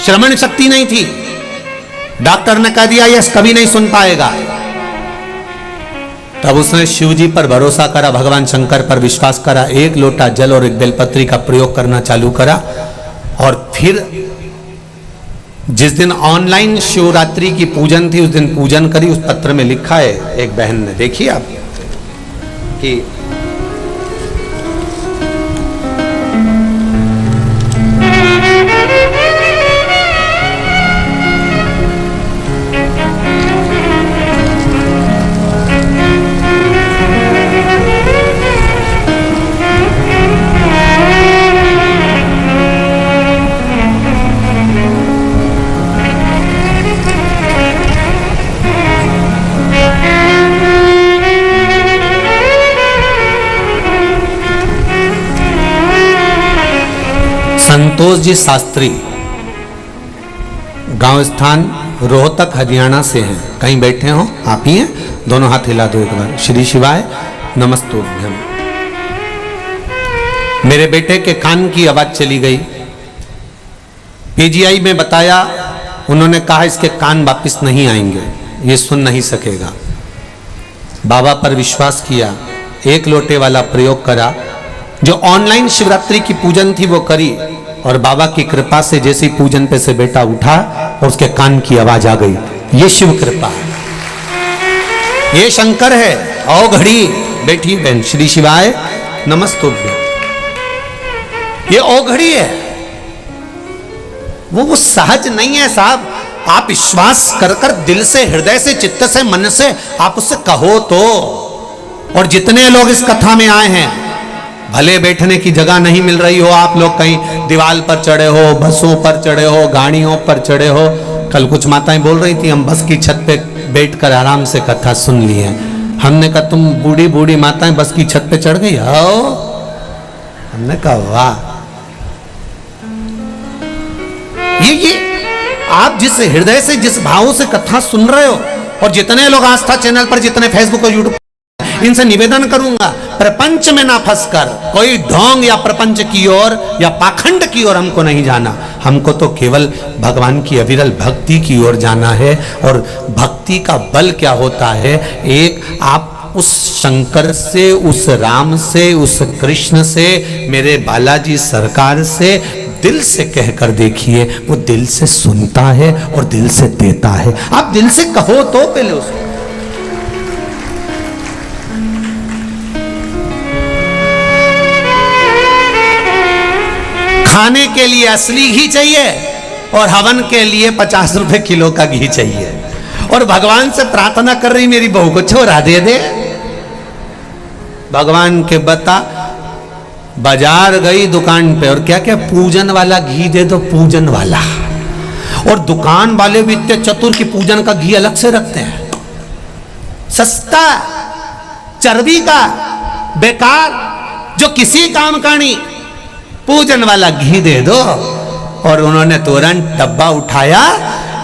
श्रवण शक्ति नहीं थी। डॉक्टर ने कह दिया यस कभी नहीं सुन पाएगा। तब उसने शिव जी पर भरोसा करा, भगवान शंकर पर विश्वास करा, एक लोटा जल और एक बेलपत्री का प्रयोग करना चालू करा। और फिर जिस दिन ऑनलाइन शिवरात्रि की पूजन थी उस दिन पूजन करी। उस पत्र में लिखा है एक बहन ने, देखिए आप कि संतोष जी शास्त्री, गांव स्थान रोहतक हरियाणा से हैं। कहीं बैठे हो आप ही हैं? दोनों हाथ हिला दो एक बार। श्री शिवाय नमस्तुभ्यम। मेरे बेटे के कान की आवाज चली गई। पीजीआई में बताया, उन्होंने कहा इसके कान वापस नहीं आएंगे, ये सुन नहीं सकेगा। बाबा पर विश्वास किया, एक लोटे वाला प्रयोग करा। जो ऑनलाइन शिवरात्रि की पूजन थी वो करी और बाबा की कृपा से जैसे पूजन पे से बेटा उठा और उसके कान की आवाज आ गई। ये शिव कृपा है, ये शंकर है। आओ घड़ी बैठी बहन, श्री शिवाय नमस्तुभ्यम। ये ओ घड़ी है, वो सहज नहीं है साहब। आप विश्वास कर कर दिल से, हृदय से, चित्त से, मन से आप उससे कहो तो। और जितने लोग इस कथा में आए हैं, भले बैठने की जगह नहीं मिल रही हो, आप लोग कहीं दीवार पर चढ़े हो, बसों पर चढ़े हो, गाड़ियों पर चढ़े हो। कल कुछ माताएं बोल रही थी हम बस की छत पे बैठकर आराम से कथा सुन ली है। हमने कहा तुम बूढ़ी बूढ़ी माताएं बस की छत पे चढ़ गई हो? हमने कहा वाह। ये आप जिस हृदय से, जिस भाव से कथा सुन रहे हो, और जितने लोग आस्था चैनल पर, जितने फेसबुक और यूट्यूब, इनसे निवेदन करूंगा प्रपंच में ना फंसकर कोई ढोंग या प्रपंच की ओर या पाखंड की ओर हमको नहीं जाना। हमको तो केवल भगवान की अविरल भक्ति की ओर जाना है। और भक्ति का बल क्या होता है? एक आप उस शंकर से, उस राम से, उस कृष्ण से, मेरे बालाजी सरकार से दिल से कहकर देखिए, वो दिल से सुनता है और दिल से देता है। आप दिल से कहो तो पहले उसको। खाने के लिए असली घी चाहिए और हवन के लिए 50 रुपए किलो का घी चाहिए। और भगवान से प्रार्थना कर रही मेरी बहू को छोरा दे दे। भगवान के बता, बाजार गई दुकान पे और क्या क्या पूजन वाला घी दे दो, पूजन वाला। और दुकान वाले भी इतने चतुर की पूजन का घी अलग से रखते हैं, सस्ता, चर्बी का, बेकार, जो किसी काम का नहीं, पूजन वाला घी दे दो। और उन्होंने तुरंत डब्बा उठाया,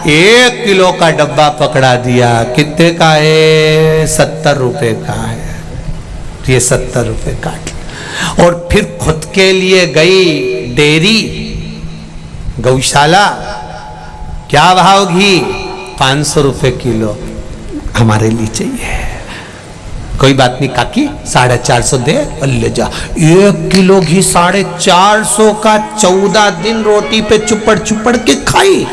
1 किलो का डब्बा पकड़ा दिया। कितने का है? 70 रुपए का है। ये 70 रुपए काट। और फिर खुद के लिए गई डेयरी, गौशाला, क्या भाव घी? 500 रुपए किलो। हमारे लिए चाहिए। कोई बात नहीं काकी, 450 दे और ले जा। 1 किलो घी 450 का, 14 दिन रोटी पे चुपड़ चुपड़ के खाई।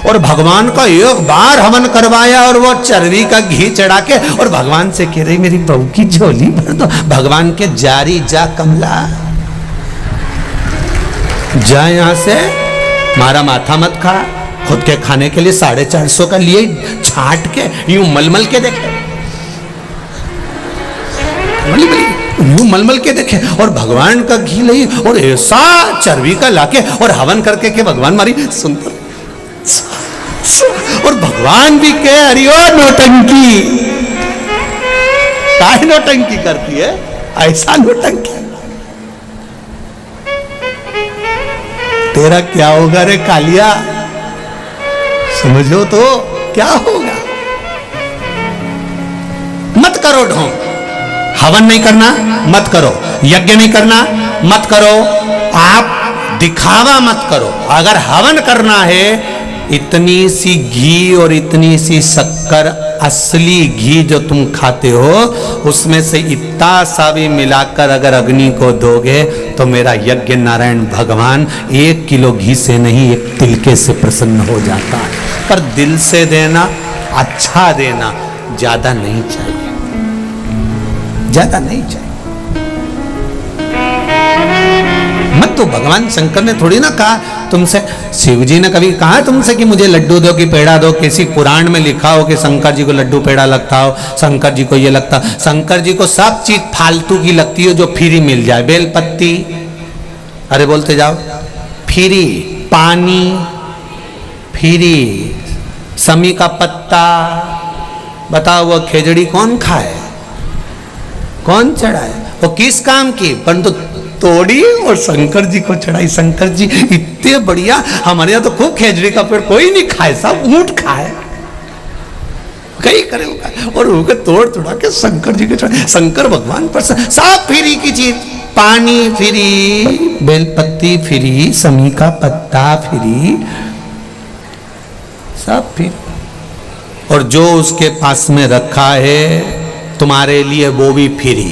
और भगवान का एक बार हवन करवाया और वो चर्बी का घी चढ़ा के, और भगवान से कह रही मेरी बहू की झोली भर दो। भगवान के जारी जा कमला, जा यहां से, मारा माथा मत खा। खुद के खाने के लिए 450 का लिए, छाट के यूं मलमल के देखे, यूं मलमल के देखे। और भगवान का घी ली और ऐसा चर्बी का लाके और हवन करके के भगवान मारी सुंदर। और भगवान भी कह अरे ओ नौटंकी, काहे नौटंकी करती है? ऐसा नौटंकी तेरा क्या होगा रे कालिया? समझो तो क्या होगा। मत करो ढोंग। हवन नहीं करना मत करो, यज्ञ नहीं करना मत करो। आप दिखावा मत करो। अगर हवन करना है, इतनी सी घी और इतनी सी शक्कर, असली घी जो तुम खाते हो उसमें से इतना सा भी मिलाकर अगर अग्नि को दोगे तो मेरा यज्ञ नारायण भगवान 1 किलो घी से नहीं, 1 तिलके से प्रसन्न हो जाता है। पर दिल से देना, अच्छा देना, ज्यादा नहीं चाहिए, ज्यादा नहीं चाहिए। मत तो भगवान शंकर ने थोड़ी ना कहा तुमसे, शिव जी ने कभी कहा तुमसे कि मुझे लड्डू दो कि पेड़ा दो? किसी पुराण में लिखा हो कि शंकर जी को लड्डू पेड़ा लगता हो, शंकर जी को ये लगता? शंकर जी को सब चीज फालतू की लगती है जो फ्री मिल जाए। बेलपत्ती, अरे बोलते जाओ, फ्री, पानी फ्री, समी का पत्ता, बताओ वो खेजड़ी कौन खाए, कौन चढ़ाए? वो किस काम की? परंतु तोड़ी और शंकर जी को चढ़ाई। शंकर जी इतने बढ़िया, हमारे यहाँ तो खूब खेजड़ी का पेड़ कोई नहीं खाए, सब ऊंट खाए, कई करे होगा, और उनके तोड़ तोड़ा के शंकर जी के चढ़ाए। शंकर भगवान पर सब फ्री की चीज, पानी फ्री, बेलपत्ती फ्री, समी का पत्ता फ्री, सब फ्री। और जो उसके पास में रखा है तुम्हारे लिए वो भी फ्री।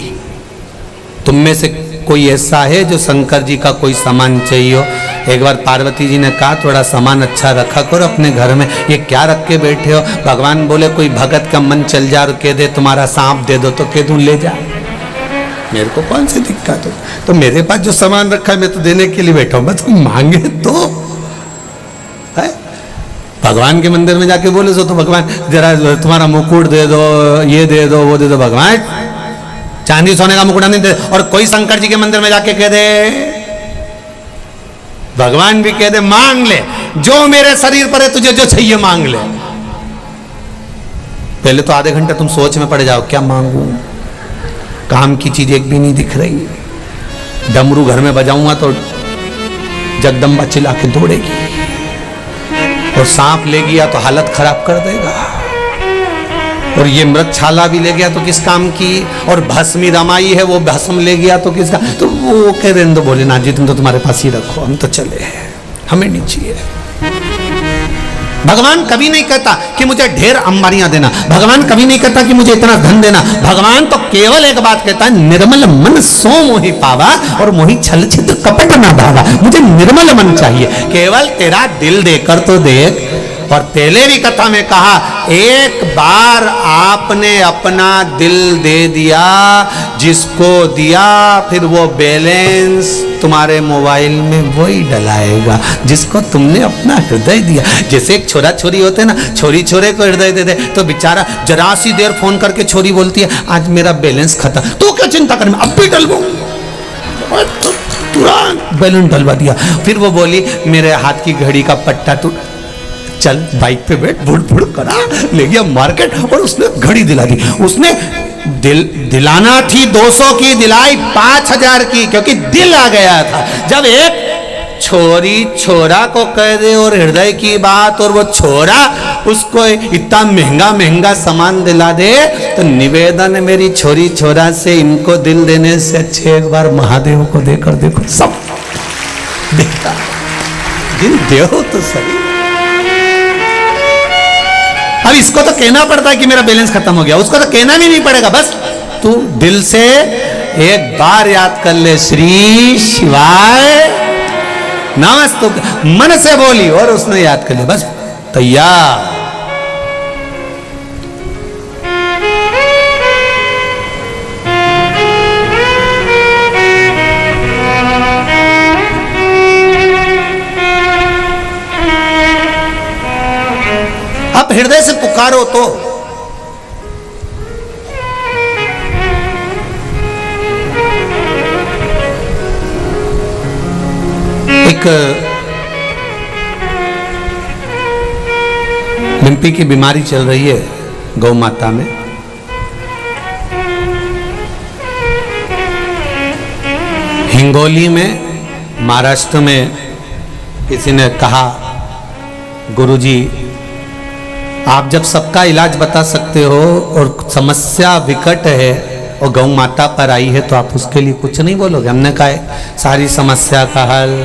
तुम में से कोई ऐसा है जो शंकर जी का कोई सामान चाहिए हो? एक बार पार्वती जी ने कहा थोड़ा सामान अच्छा रखा करो अपने घर में, ये क्या रख के बैठे हो? भगवान बोले कोई भगत का मन चल जा और कह दे तुम्हारा सांप दे दो, तो कह दूं ले जा, मेरे को कौन सी दिक्कत हो? तो मेरे पास जो सामान रखा है मैं तो देने के लिए बैठा हूं, बस मांगे तो है। भगवान के मंदिर में जाके बोले तो भगवान जरा तुम्हारा मुकुट दे दो, ये दे दो, वो दे दो, भगवान चांदी सोने का मुकुट नहीं दे। और कोई शंकर जी के मंदिर में जाके कह दे, भगवान भी कह दे मांग ले, जो मेरे शरीर पर है तुझे जो चाहिए मांग ले। पहले तो आधे घंटे तुम सोच में पड़ जाओ, क्या मांगू? काम की चीज एक भी नहीं दिख रही। डमरू घर में बजाऊंगा तो जगदम्बा चिल्ला के दौड़ेगी, और सांप ले गया तो हालत खराब कर देगा, और ये मृतछाला भी ले गया तो किस काम की, और भस्मी रमाई है वो भस्म ले गया तो किसका? तो वो कह रहे तो बोले ना जी तुम तो तुम्हारे पास ही रखो, हम तो चले हैं, हमें नहीं चाहिए। भगवान कभी नहीं कहता कि मुझे ढेर अंबारियां देना, भगवान कभी नहीं कहता कि मुझे इतना धन देना। भगवान तो केवल एक बात कहता है, निर्मल मन सो मोहि पावा और मोहि छल छिद्र कपट ना भावा। मुझे निर्मल मन चाहिए, केवल तेरा दिल देकर तो देख। और पहले भी कथा में कहा, एक बार आपने अपना दिल दे दिया, जिसको दिया फिर वो बैलेंस तुम्हारे मोबाइल में वही डलाएगा जिसको तुमने अपना हृदय दिया। जैसे एक छोरा छोरी होते ना, छोरी छोरे को हृदय दे दे तो बेचारा जरा सी देर फोन करके छोरी बोलती है आज मेरा बैलेंस खत्म, तो क्या चिंता कर, मैं अब भी डलवाऊं, तुरंत बैलेंस डलवा दिया। फिर वो बोली मेरे हाथ की घड़ी का पट्टा टूट, चल बाइक पे बैठ, बुड़ बुड़ करा, ले गया मार्केट और उसने घड़ी दिला दी। उसने दिलाना थी 200 की, दिलाई 5000 की, क्योंकि दिल आ गया था। जब एक छोरी छोरा को कह दे और हृदय की बात, और वो छोरा उसको इतना महंगा महंगा सामान दिला दे, तो निवेदन है मेरी छोरी छोरा से, इनको दिल देने से अच्छे एक बार महादेव को देकर देखो, सब देखता, दिल दो तो सही। अब इसको तो कहना पड़ता है कि मेरा बैलेंस खत्म हो गया, उसको तो कहना भी नहीं पड़ेगा, बस तू दिल से एक बार याद कर ले श्री शिवाय नमस्ते, मन से बोली और उसने याद कर लिया, बस तैयार। अब हृदय से पुकारो तो एक लिम्पी की बीमारी चल रही है गौ माता में। हिंगोली में, महाराष्ट्र में किसी ने कहा गुरुजी आप जब सबका इलाज बता सकते हो और समस्या विकट है और गौ माता पर आई है तो आप उसके लिए कुछ नहीं बोलोगे? हमने कहा सारी समस्या का हल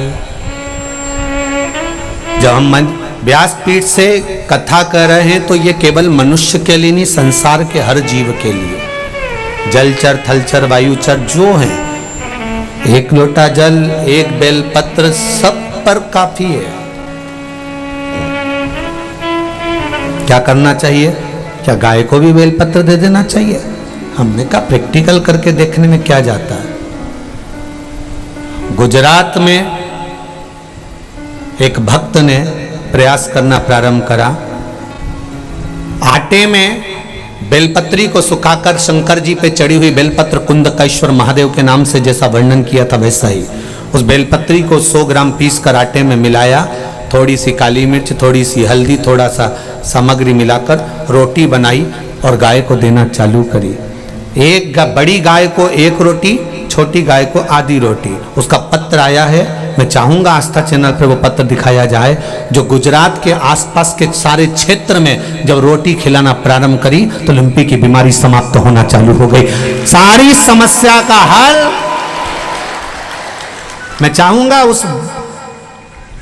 जब हम व्यासपीठ से कथा कर रहे हैं तो ये केवल मनुष्य के लिए नहीं, संसार के हर जीव के लिए, जलचर थलचर वायुचर जो है, एक लोटा जल एक बेलपत्र सब पर काफी है। क्या करना चाहिए? क्या गाय को भी बेलपत्र दे देना चाहिए? हमने कहा प्रैक्टिकल करके देखने में क्या जाता है। गुजरात में एक भक्त ने प्रयास करना प्रारंभ करा, आटे में बेलपत्री को सुखाकर शंकर जी पे चढ़ी हुई बेलपत्र कुंदकेश्वर महादेव के नाम से जैसा वर्णन किया था वैसा ही उस बेलपत्री को 100 ग्राम पीस कर आटे में मिलाया, थोड़ी सी काली मिर्च, थोड़ी सी हल्दी, थोड़ा सा सामग्री मिलाकर रोटी बनाई और गाय को देना चालू करी। एक बड़ी गाय को 1 रोटी, छोटी गाय को आधी रोटी। उसका पत्र आया है, मैं चाहूंगा आस्था चैनल पर वो पत्र दिखाया जाए। जो गुजरात के आसपास के सारे क्षेत्र में जब रोटी खिलाना प्रारंभ करी तो लिम्पी की बीमारी समाप्त होना चालू हो गई। सारी समस्या का हल मैं चाहूंगा। उस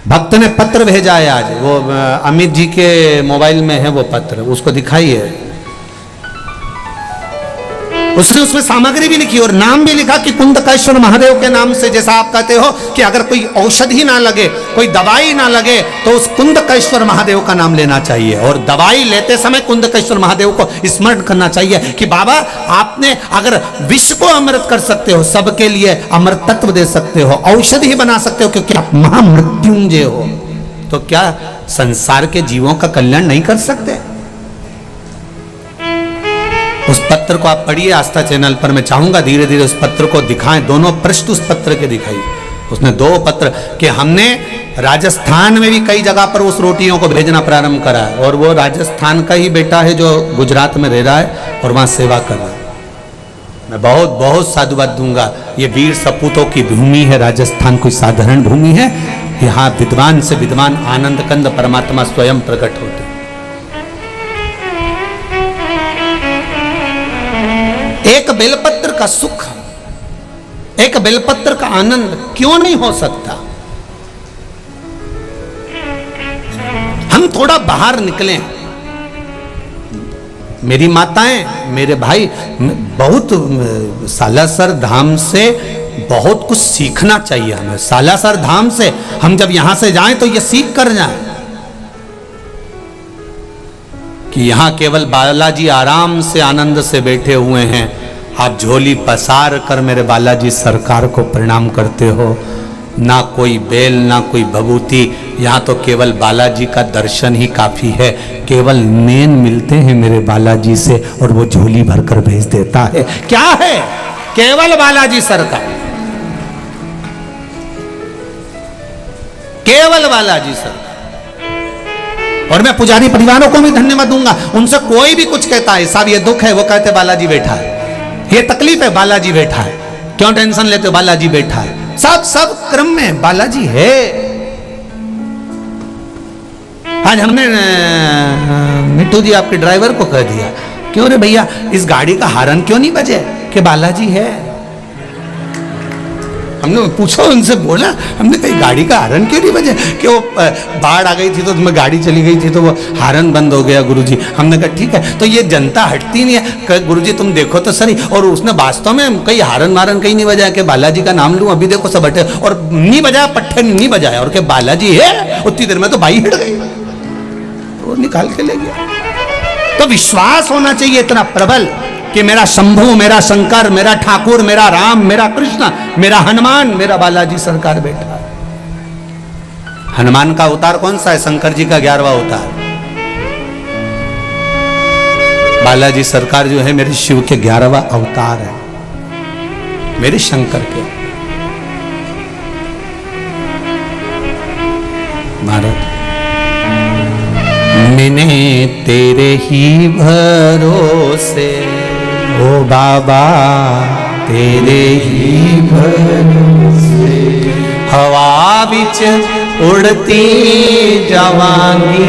भक्त ने पत्र भेजा है आज, वो अमित जी के मोबाइल में है वो पत्र, उसको दिखाइए। उसने उसमें सामग्री भी लिखी और नाम भी लिखा कि कुंदकेश्वर महादेव के नाम से, जैसा आप कहते हो कि अगर कोई औषधि ना लगे, कोई दवाई ना लगे तो उस कुंदकेश्वर महादेव का नाम लेना चाहिए और दवाई लेते समय कुंदकेश्वर महादेव को स्मरण करना चाहिए कि बाबा आपने अगर विश्व को अमृत कर सकते हो, सबके लिए अमृत तत्व दे सकते हो, औषधि बना सकते हो क्योंकि आप महामृत्युंजय हो, तो क्या संसार के जीवों का कल्याण नहीं कर सकते? उस पत्र को आप पढ़िए आस्था चैनल पर। मैं चाहूंगा धीरे धीरे उस पत्र को दिखाएं, दोनों पृष्ठ उस पत्र के दिखाइए। उसने 2 पत्र कि हमने राजस्थान में भी कई जगह पर उस रोटियों को भेजना प्रारंभ करा है और वो राजस्थान का ही बेटा है जो गुजरात में रह रहा है और वहां सेवा कर रहा है। मैं बहुत बहुत साधुवाद दूंगा। ये वीर सपूतों की भूमि है राजस्थान, कोई साधारण भूमि है। यहाँ विद्वान से विद्वान आनंद कंद परमात्मा स्वयं प्रकट होते। एक बेलपत्र का सुख, एक बेलपत्र का आनंद क्यों नहीं हो सकता? हम थोड़ा बाहर निकलें। मेरी माताएं, मेरे भाई, बहुत सालासर धाम से बहुत कुछ सीखना चाहिए हमें। सालासर धाम से हम जब यहां से जाएं तो ये सीख कर जाएं कि यहां केवल बालाजी आराम से आनंद से बैठे हुए हैं। आप झोली पसार कर मेरे बालाजी सरकार को प्रणाम करते हो, ना कोई बेल ना कोई भभूति, यहाँ तो केवल बालाजी का दर्शन ही काफी है। केवल नैन मिलते हैं मेरे बालाजी से और वो झोली भरकर भेज देता है। क्या है? केवल बालाजी सरकार, केवल बालाजी सरकार। और मैं पुजारी परिवारों को भी धन्यवाद दूंगा। उनसे कोई भी कुछ कहता है साहब ये दुख है, वो कहते बालाजी बैठा है, ये तकलीफ है बालाजी बैठा है, क्यों टेंशन लेते हो, बालाजी बैठा है। सब क्रम में बालाजी है। आज हमने मिट्टू जी आपके ड्राइवर को कह दिया, क्यों रे भैया इस गाड़ी का हॉर्न क्यों नहीं बजे, कि बालाजी है। हमने पूछा, उनसे बोला, हमने कही गाड़ी का हॉर्न क्यों नहीं बजे, कि वो बाढ़ आ गई थी तो उसमें गाड़ी चली गई थी तो वो हॉर्न बंद हो गया गुरुजी। हमने कहा ठीक है, तो ये जनता हटती नहीं है, गुरुजी तुम देखो तो सही। और उसने वास्तव में कहीं हॉर्न वारन कहीं नहीं बजाया कि बालाजी का नाम लूं, अभी देखो सब हटे, और नहीं बजाया, पट्टे नहीं बजाया, और क्या बालाजी है। उतनी देर में तो बाई हिट गई, वो निकाल के ले गया। तो विश्वास होना चाहिए इतना प्रबल कि मेरा शंभू, मेरा शंकर, मेरा ठाकुर, मेरा राम, मेरा कृष्ण, मेरा हनुमान, मेरा बालाजी सरकार बैठा है। हनुमान का अवतार कौन सा है? शंकर जी का 11वां अवतार। बालाजी सरकार जो है मेरे शिव के 11वां अवतार है, मेरे शंकर के। भारत मैंने तेरे ही भरोसे, ओ बाबा तेरे ही भरोसे, हवा बिच उड़ती जवानी,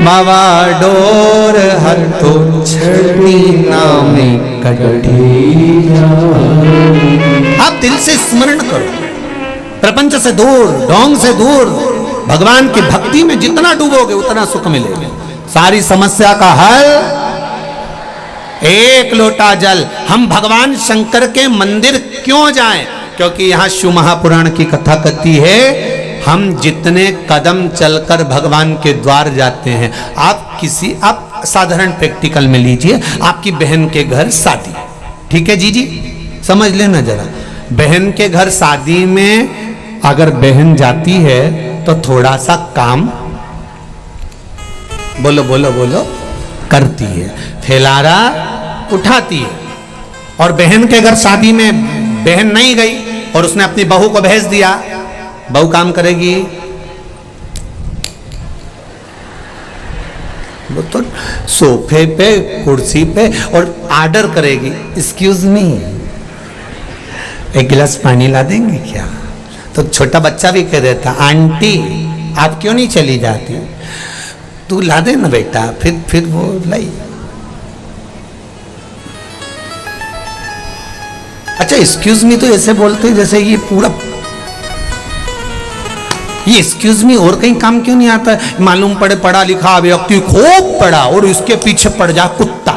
मावा डोर हथो छड़ी नामे कटी। आप दिल से स्मरण करो, प्रपंच से दूर, ढोंग से दूर, भगवान की भक्ति में जितना डूबोगे उतना सुख मिलेगा। सारी समस्या का हल एक लोटा जल। हम भगवान शंकर के मंदिर क्यों जाएं? क्योंकि यहां शिव महापुराण की कथा कहती है, हम जितने कदम चलकर भगवान के द्वार जाते हैं। आप साधारण प्रैक्टिकल में लीजिए, आपकी बहन के घर शादी, ठीक है जी, समझ लेना जरा। बहन के घर शादी में अगर बहन जाती है तो थोड़ा सा काम बोलो बोलो बोलो करती है, फैलारा उठाती है। और बहन के घर शादी में बहन नहीं गई और उसने अपनी बहू को भेज दिया, बहू काम करेगी? वो तो सोफे पे कुर्सी पे और ऑर्डर करेगी, एक्सक्यूज मी एक गिलास पानी ला देंगे क्या? तो छोटा बच्चा भी कह देता, आंटी आप क्यों नहीं चली जाती, तू ला दे ना बेटा। फिर वो लाई। अच्छा एक्सक्यूज मी तो ऐसे बोलते हैं जैसे ये पूरा, ये एक्सक्यूज मी और कहीं काम क्यों नहीं आता? मालूम पड़े पढ़ा लिखा व्यक्ति खूब पढ़ा और इसके पीछे पड़ जा कुत्ता,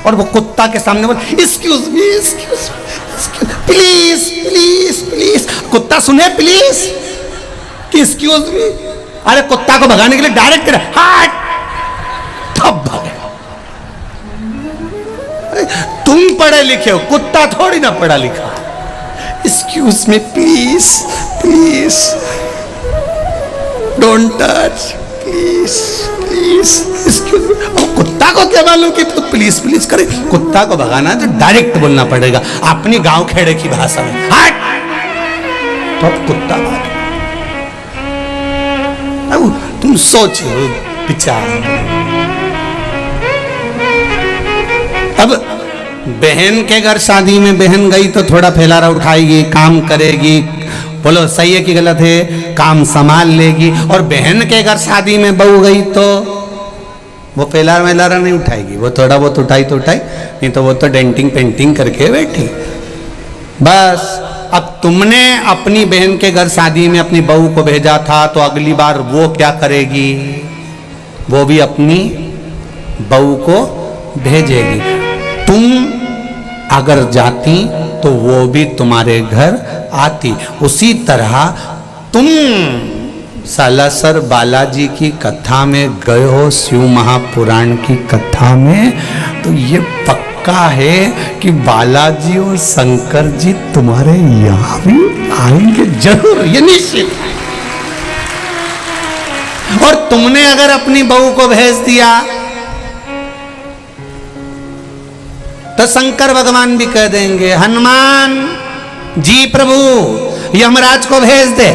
और वो कुत्ता के सामने बोल excuse me please please please. कुत्ता सुने प्लीज कि एक्सक्यूज मी? अरे कुत्ता को भगाने के लिए डायरेक्ट करे हट, तब भागे। तुम पढ़े लिखे हो, कुत्ता थोड़ी ना पढ़ा लिखा। Excuse me please please don't touch please please excuse me. कुत्ता को क्या मालूम कि तो प्लीज प्लीज करे? कुत्ता को भगाना तो डायरेक्ट बोलना पड़ेगा अपनी गांव खेड़े की भाषा में, हट, तो अब कुत्ता भागे। अब तुम सोचो विचार। अब बहन के घर शादी में बहन गई तो थोड़ा फैलारा उठाएगी, काम करेगी, बोलो सही है कि गलत है, काम संभाल लेगी। और बहन के घर शादी में बहू गई तो वो फैलारा वैलारा नहीं उठाएगी, वो थोड़ा बहुत उठाई तो उठाई, नहीं तो वो तो डेंटिंग पेंटिंग करके बैठी बस। अब तुमने अपनी बहन के घर शादी में अपनी बहू को भेजा था, तो अगली बार वो क्या करेगी? वो भी अपनी बहू को भेजेगी। तुम अगर जाती तो वो भी तुम्हारे घर आती। उसी तरह तुम सालासर बालाजी की कथा में गए हो, शिव महापुराण की कथा में, तो ये पक्का है कि बालाजी और शंकर जी तुम्हारे यहां भी आएंगे जरूर, ये निश्चित है। और तुमने अगर अपनी बहू को भेज दिया तो शंकर भगवान भी कह देंगे, हनुमान जी प्रभु यमराज को भेज दे।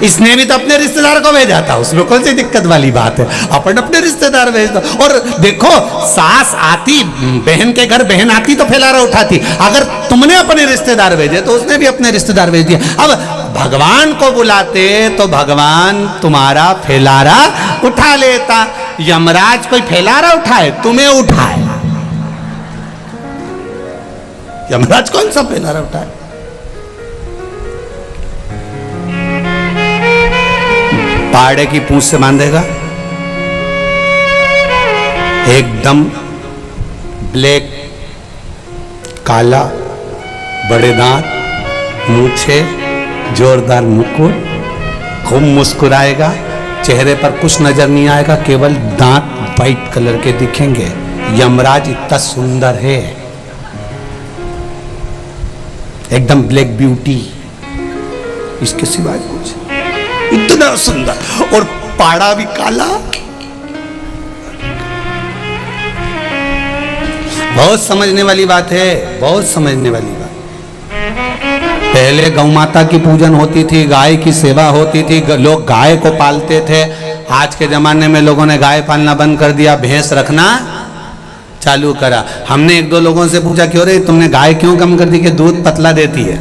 इसने भी तो अपने रिश्तेदार को भेजा था, उसमें कौन सी दिक्कत वाली बात है, अपन अपने रिश्तेदार भेज दो। और देखो सास आती, बहन के घर बहन आती तो फैलारा उठाती, अगर तुमने अपने रिश्तेदार भेजे तो उसने भी अपने रिश्तेदार भेज दिया। अब भगवान को बुलाते तो भगवान तुम्हारा फैलारा उठा लेता। यमराज कोई फैलारा उठाए, तुम्हें उठाए। यमराज कौन सा फैलारा उठाए? पाड़े की पूंछ से बांधेगा, एकदम ब्लैक, काला, बड़े दांत, मूछे, जोरदार मुकुट, खूब मुस्कुराएगा, चेहरे पर कुछ नजर नहीं आएगा, केवल दांत वाइट कलर के दिखेंगे। यमराज इतना सुंदर है, एकदम ब्लैक ब्यूटी, इसके सिवाय कुछ, इतना सुंदर, और पाड़ा भी काला। बहुत समझने वाली बात है, बहुत समझने वाली बात। पहले गौ माता की पूजन होती थी, गाय की सेवा होती थी, लोग गाय को पालते थे। आज के जमाने में लोगों ने गाय पालना बंद कर दिया, भैंस रखना चालू करा। हमने एक दो लोगों से पूछा, क्यों रे तुमने गाय क्यों कम कर दी? कि दूध पतला देती है,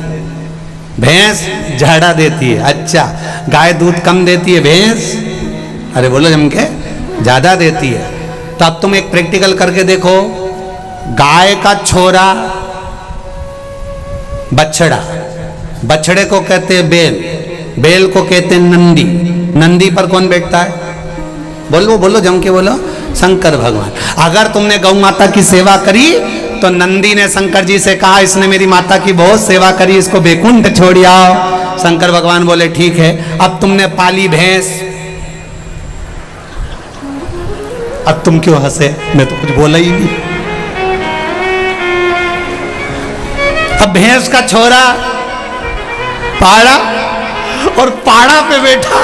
भैंस झाड़ा देती है। अच्छा, गाय दूध कम देती है, भैंस अरे बोलो जम के ज्यादा देती है। तो अब तुम एक प्रैक्टिकल करके देखो, गाय का छोरा बछड़ा बछड़े को कहते हैं बेल, बेल को कहते हैं नंदी, नंदी पर कौन बैठता है? बोलो बोलो, जम के बोलो, शंकर भगवान। अगर तुमने गौ माता की सेवा करी तो नंदी ने शंकर जी से कहा इसने मेरी माता की बहुत सेवा करी, इसको बैकुंठ छोड़ आओ। शंकर भगवान बोले ठीक है। अब तुमने पाली भैंस, अब तुम क्यों हंसे? मैं तो कुछ बोला ही नहीं। अब भैंस का छोरा पाड़ा, और पाड़ा पे बैठा,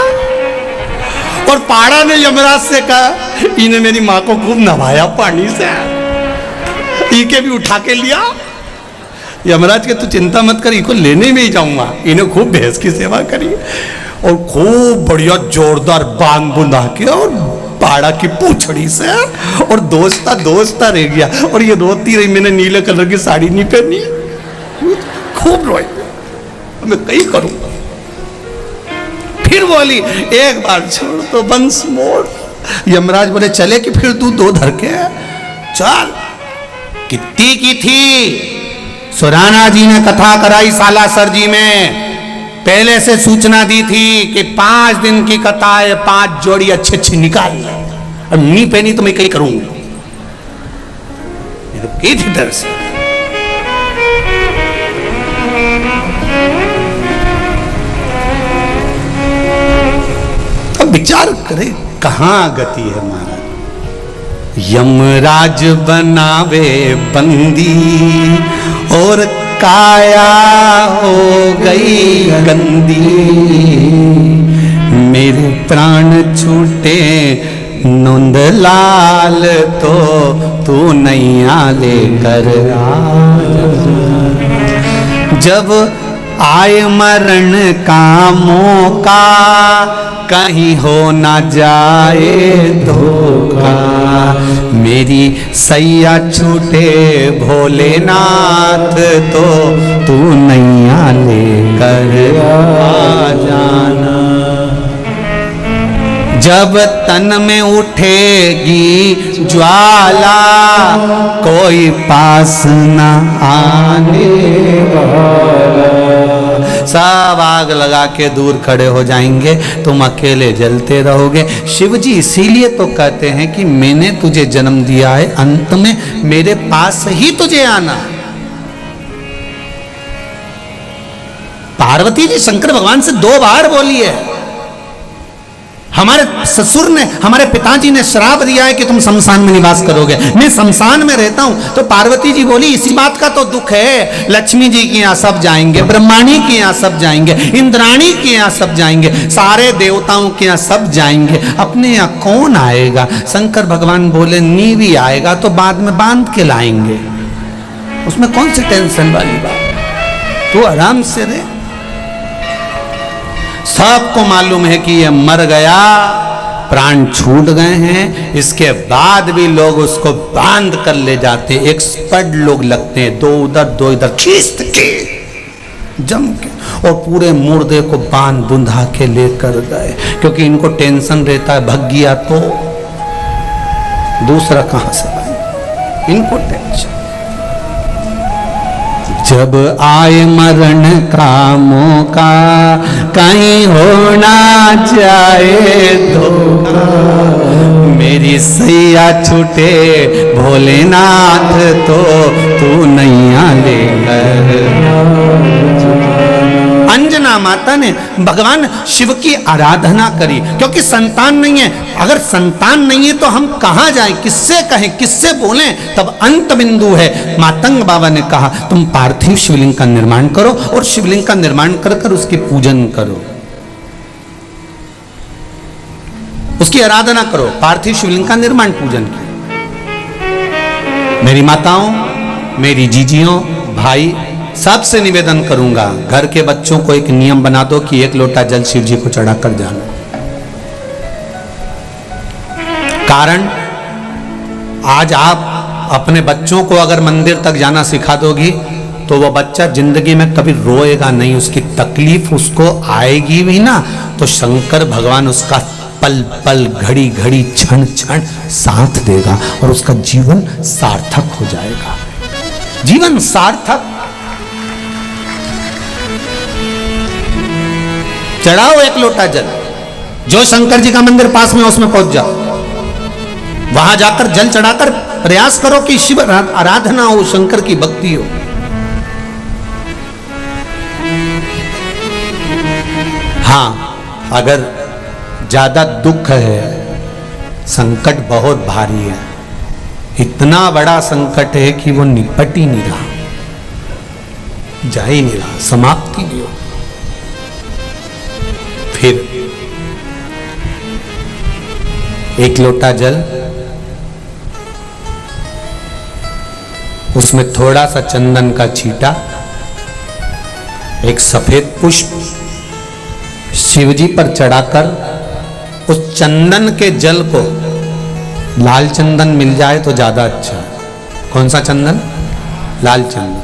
और पाड़ा ने यमराज से कहा इन्हें मेरी माँ को खूब नवाया पानी से, इनके भी उठा के लिया। यमराज के तू चिंता मत कर, इनको लेने में ही जाऊंगा, इन्हें खूब भैंस की सेवा करी, और खूब बढ़िया जोरदार बांग बुंदा के और पाड़ा की पूंछड़ी से, और दोस्ता रह गया। और ये रोती रही, मैंने नीले कलर की साड़ी नहीं पहनी, खूब रोई, मैं कहीं करूंगा। फिर बोली एक बार छोड़ तो बंस मोड़। यमराज बोले चले कि फिर तू दो धर के चल। कितनी की थी? सुराना जी ने कथा कराई सालासर जी में, पहले से सूचना दी थी कि 5 दिन की कथा है, 5 जोड़ी अच्छी अच्छी निकाल ले। अब नहीं पहनी तो मैं कहीं करूंगा, की थी डर से। अब विचार करे कहां गति है महाराज। यमराज बनावे बंदी और काया हो गई गंदी, मेरे प्राण छूटे नंदलाल तो तू नैया लेकर जब आए मरण का मौका, कहीं हो ना जाए धोखा, मेरी सैया छूटे भोलेनाथ तो तू नैया लेकर आ जाना। जब तन में उठेगी ज्वाला, कोई पास न आने वाला, सब आग लगा के दूर खड़े हो जाएंगे, तुम अकेले जलते रहोगे। शिव जी इसीलिए तो कहते हैं कि मैंने तुझे जन्म दिया है, अंत में मेरे पास ही तुझे आना। पार्वती जी शंकर भगवान से 2 बार बोली है। हमारे ससुर ने, हमारे पिताजी ने श्राप दिया है कि तुम शमशान में निवास करोगे, मैं शमशान में रहता हूं। तो पार्वती जी बोली इसी बात का तो दुख है, लक्ष्मी जी के यहाँ सब जाएंगे, ब्रह्माणी के यहाँ सब जाएंगे, इंद्राणी के यहाँ सब जाएंगे, सारे देवताओं के यहाँ सब जाएंगे, अपने यहाँ कौन आएगा? शंकर भगवान बोले नी भी आएगा तो बाद में बांध के लाएंगे, उसमें कौन सी टेंशन वाली बात, तू आराम से रहे। सबको मालूम है कि ये मर गया, प्राण छूट गए हैं, इसके बाद भी लोग उसको बांध कर ले जाते, एक्सपर्ट लोग लगते हैं, 2 उधर 2 इधर खींच के जम के, और पूरे मुर्दे को बांध बुंधा के लेकर गए, क्योंकि इनको टेंशन रहता है भग गया तो दूसरा कहां से आए, इनको टेंशन। जब आए मरण का मौका, कहीं होना चाहे धोखा, मेरी सैया छूटे भोलेनाथ तो तू नैया लेकर। अंजना माता ने भगवान शिव की आराधना करी, क्योंकि संतान नहीं है। अगर संतान नहीं है तो हम कहां जाएं, किससे कहें, किससे बोलें? तब अंत बिंदु है। मातंग बाबा ने कहा तुम पार्थिव शिवलिंग का निर्माण करो, और शिवलिंग का निर्माण कर कर उसकी पूजन करो, उसकी आराधना करो, पार्थिव शिवलिंग का निर्माण पूजन करो। मेरी माताओं, मेरी जीजियों, भाई, सबसे निवेदन करूंगा, घर के बच्चों को एक नियम बना दो कि 1 लोटा जल शिव जी को चढ़ाकर जाना। कारण आज आप अपने बच्चों को अगर मंदिर तक जाना सिखा दोगी तो वो बच्चा जिंदगी में कभी रोएगा नहीं, उसकी तकलीफ उसको आएगी भी ना, तो शंकर भगवान उसका पल पल, घड़ी घड़ी, क्षण क्षण साथ देगा, और उसका जीवन सार्थक हो जाएगा, जीवन सार्थक। चढ़ाओ एक लोटा जल, जो शंकर जी का मंदिर पास में उसमें पहुंच जाओ, वहां जाकर जल चढ़ाकर प्रयास करो कि शिव आराधना हो, शंकर की भक्ति हो। हाँ, अगर ज्यादा दुख है, संकट बहुत भारी है, इतना बड़ा संकट है कि वो निपट ही नहीं रहा, जा ही नहीं रहा, समाप्ति नहीं हो, फिर एक लोटा जल, उसमें थोड़ा सा चंदन का छींटा, एक सफेद पुष्प शिवजी पर चढ़ाकर उस चंदन के जल को, लाल चंदन मिल जाए तो ज्यादा अच्छा है। कौन सा चंदन? लाल चंदन।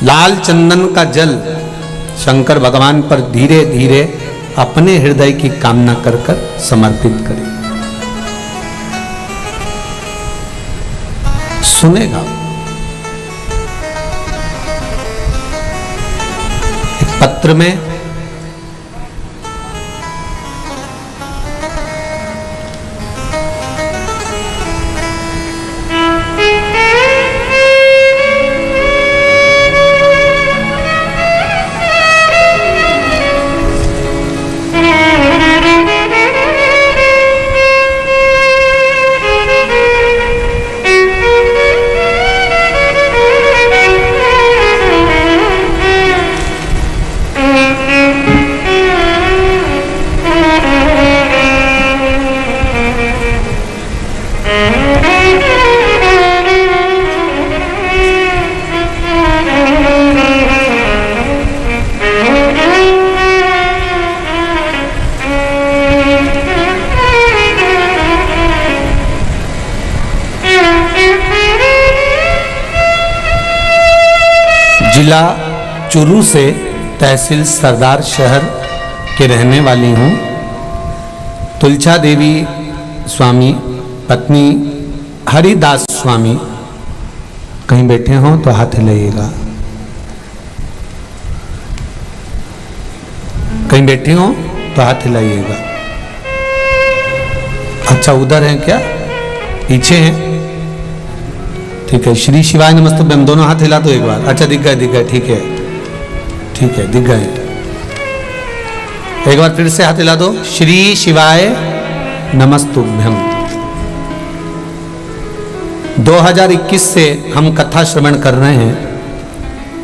लाल चंदन का जल शंकर भगवान पर धीरे धीरे अपने हृदय की कामना कर कर समर्पित करें। सुनेगा। एक पत्र में जिला चुरू से तहसील सरदार शहर के रहने वाली हूँ। तुलछा देवी स्वामी पत्नी हरिदास स्वामी कहीं बैठे हों तो हाथ हिलाइएगा। कहीं बैठे हों तो हाथ हिलाइएगा। अच्छा, उधर हैं क्या? पीछे हैं? ठीक है। श्री शिवाय नमस्तुभ्यं, हम दोनों हाथ हिला दो एक बार। अच्छा, दिख गए, ठीक है, दिख गए। एक बार फिर से हाथ हिला दो। श्री शिवाय नमस्तुभ्यं। 2021 से हम कथा श्रवण कर रहे हैं।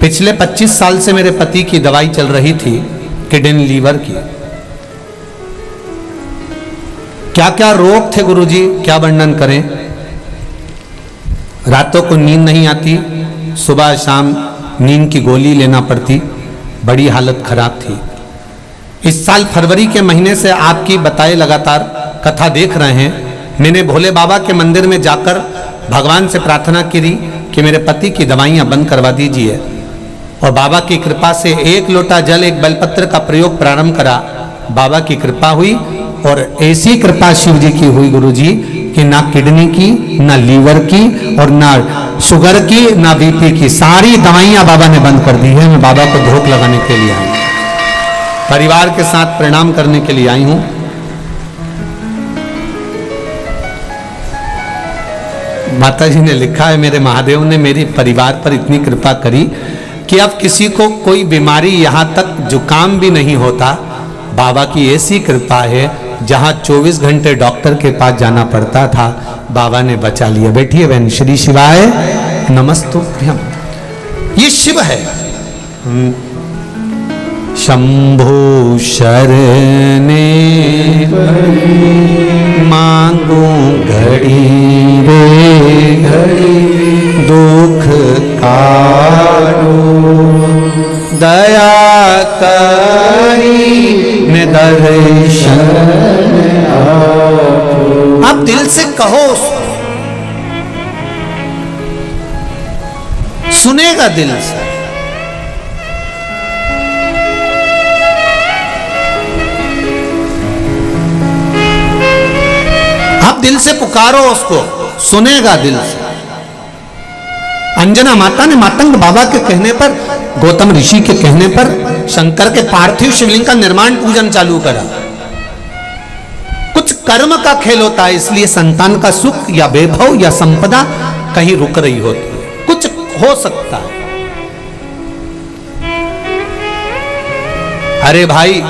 पिछले 25 साल से मेरे पति की दवाई चल रही थी, किडनी लीवर की। क्या क्या रोग थे गुरुजी, क्या वर्णन करें। रातों को नींद नहीं आती, सुबह शाम नींद की गोली लेना पड़ती, बड़ी हालत खराब थी। इस साल फरवरी के महीने से आपकी बताए लगातार कथा देख रहे हैं। मैंने भोले बाबा के मंदिर में जाकर भगवान से प्रार्थना की कि मेरे पति की दवाइयां बंद करवा दीजिए, और बाबा की कृपा से एक लोटा जल, एक बेलपत्र का प्रयोग प्रारंभ करा। बाबा की कृपा हुई, और ऐसी कृपा शिव जी की हुई गुरुजी कि ना किडनी की, ना लीवर की, और ना शुगर की, ना बीपी की, सारी दवाइयां बाबा ने बंद कर दी है। मैं बाबा को धोख लगाने के लिए आई, परिवार के साथ प्रणाम करने के लिए आई हूं। माता जी ने लिखा है, मेरे महादेव ने मेरे परिवार पर इतनी कृपा करी कि अब किसी को कोई बीमारी, यहां तक जुकाम भी नहीं होता। बाबा की ऐसी कृपा है, जहां 24 घंटे डॉक्टर के पास जाना पड़ता था, बाबा ने बचा लिया। बैठिए बहन। श्री शिवाय नमस्तुभ्यं। ये शिव है। शंभु शरणे मांगू घड़ी रे घड़ी, दुख काटो दया करी ने दर्शन। आप दिल से कहो, सुनेगा दिल से। आप दिल से पुकारो उसको, सुनेगा दिल से। अंजना माता ने मातंग बाबा के कहने पर, गौतम ऋषि के कहने पर शंकर के पार्थिव शिवलिंग का निर्माण पूजन चालू करा। कुछ कर्म का खेल होता है, इसलिए संतान का सुख या वैभव या संपदा कहीं रुक रही होती है, कुछ हो सकता है। अरे भाई,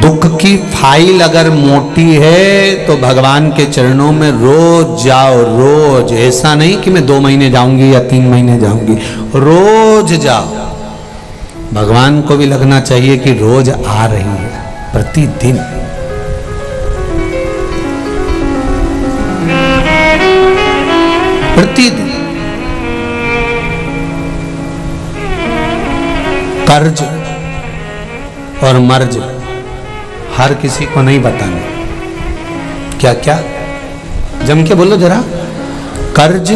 दुख की फाइल अगर मोटी है तो भगवान के चरणों में रोज जाओ, रोज। ऐसा नहीं कि मैं 2 महीने जाऊंगी या 3 महीने जाऊंगी, रोज जाओ। भगवान को भी लगना चाहिए कि रोज आ रही है, प्रतिदिन। प्रतिदिन। कर्ज और मर्ज हर किसी को नहीं बताना। क्या क्या जम के बोलो जरा। कर्ज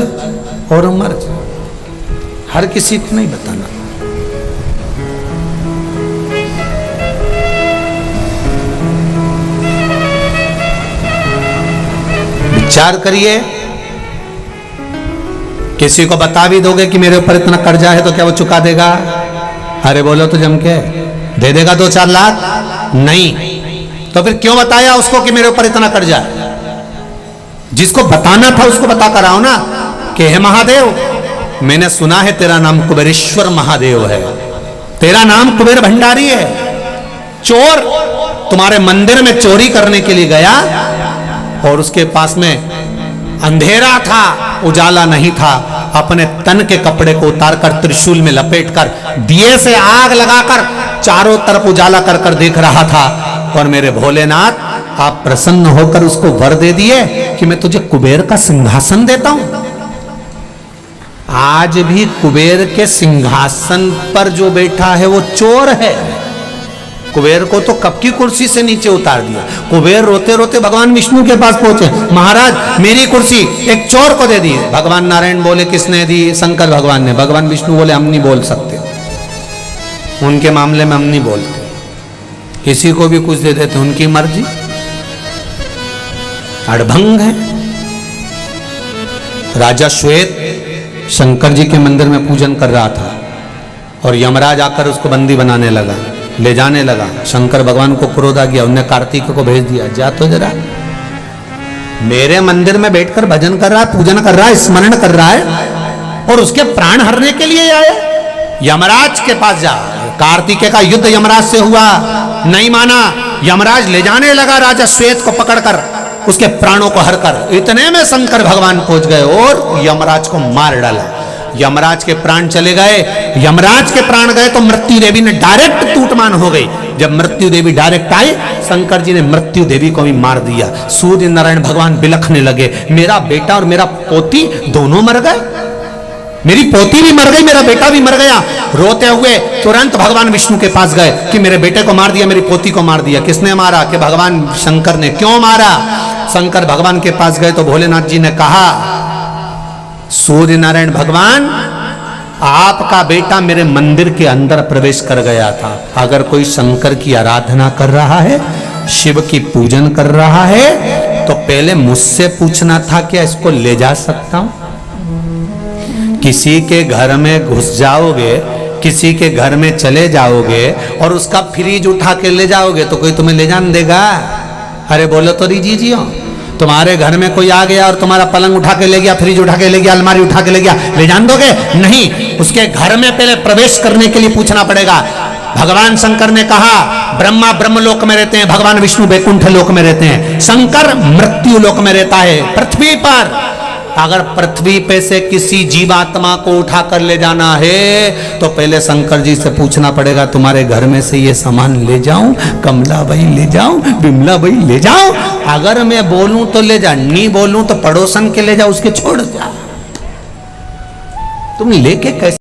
और मर्ज हर किसी को नहीं बताना। विचार करिए, किसी को बता भी दोगे कि मेरे ऊपर इतना कर्जा है तो क्या वो चुका देगा? अरे बोलो तो जम के, दे देगा 2-4 लाख? नहीं। तो फिर क्यों बताया उसको कि मेरे ऊपर इतना कर्जा है? जिसको बताना था उसको बता कर आओ ना कि हे महादेव, मैंने सुना है तेरा नाम कुबेरेश्वर महादेव है, तेरा नाम कुबेर भंडारी है। चोर तुम्हारे मंदिर में चोरी करने के लिए गया और उसके पास में अंधेरा था, उजाला नहीं था। अपने तन के कपड़े को उतारकर त्रिशूल में लपेटकर दिए से आग लगाकर चारों तरफ उजाला कर कर देख रहा था। और मेरे भोलेनाथ, आप प्रसन्न होकर उसको वर दे दिए कि मैं तुझे कुबेर का सिंहासन देता हूं। आज भी कुबेर के सिंहासन पर जो बैठा है वो चोर है। कुबेर को तो कब की कुर्सी से नीचे उतार दिया। कुबेर रोते रोते भगवान विष्णु के पास पहुंचे, महाराज मेरी कुर्सी एक चोर को दे दी। भगवान नारायण बोले किसने दी? शंकर भगवान ने। भगवान विष्णु बोले हम नहीं बोल सकते, उनके मामले में हम नहीं बोलते, किसी को भी कुछ दे देते, उनकी मर्जी। अड़भंग है। राजा श्वेत शंकर जी के मंदिर में पूजन कर रहा था और यमराज आकर उसको बंदी बनाने लगा, ले जाने लगा। शंकर भगवान को क्रोध आ गया, उन्होंने कार्तिक को भेज दिया, जा तो जरा, मेरे मंदिर में बैठकर भजन कर रहा है, पूजन कर रहा है, स्मरण कर रहा है और उसके प्राण हरने के लिए आया। यमराज के पास जा। कार्तिकेय का युद्ध यमराज से हुआ, नहीं माना। यमराज ले जाने लगा राजा श्वेत को पकड़कर, उसके प्राणों को हरकर। इतने में शंकर भगवान पहुंच गए और यमराज को मार डाला। यमराज के प्राण चले गए। यमराज के प्राण गए तो मृत्यु देवी ने डायरेक्ट टूटमान हो गई। जब मृत्यु देवी डायरेक्ट आई, शंकर जी ने मृत्यु देवी को भी मार दिया। सूर्य नारायण भगवान बिलखने लगे, मेरा बेटा और मेरा पोती दोनों मर गए, मेरी पोती भी मर गई, मेरा बेटा भी मर गया। रोते हुए तुरंत भगवान विष्णु के पास गए कि मेरे बेटे को मार दिया, मेरी पोती को मार दिया। किसने मारा? कि भगवान शंकर ने। क्यों मारा? शंकर भगवान के पास गए तो भोलेनाथ जी ने कहा, सूर्य नारायण भगवान, आपका बेटा मेरे मंदिर के अंदर प्रवेश कर गया था। अगर कोई शंकर की आराधना कर रहा है, शिव की पूजन कर रहा है, तो पहले मुझसे पूछना था क्या इसको ले जा सकता हूं? किसी के घर में घुस जाओगे, किसी के घर में चले जाओगे और उसका फ्रिज उठा के ले जाओगे तो कोई तुम्हें ले जाने देगा? अरे बोलो तो रीजी जी हो। तुम्हारे घर में कोई आ गया और तुम्हारा पलंग उठा के ले गया, फ्रिज उठा के ले गया, अलमारी उठा के ले गया, ले जान दोगे? नहीं। उसके घर में पहले प्रवेश करने के लिए पूछना पड़ेगा। भगवान शंकर ने कहा, ब्रह्मा ब्रह्मलोक में रहते हैं, भगवान विष्णु वैकुंठ लोक में रहते हैं, शंकर मृत्यु लोक में रहता है पृथ्वी पर। अगर पृथ्वी पे से किसी जीवात्मा को उठा कर ले जाना है तो पहले शंकर जी से पूछना पड़ेगा, तुम्हारे घर में से ये सामान ले जाऊं, कमला भाई ले जाऊं, बिमला भाई ले जाऊं? अगर मैं बोलूं तो ले जा, नहीं बोलूं तो पड़ोसन के ले जा, उसके छोड़ जा। तुम लेके कैसे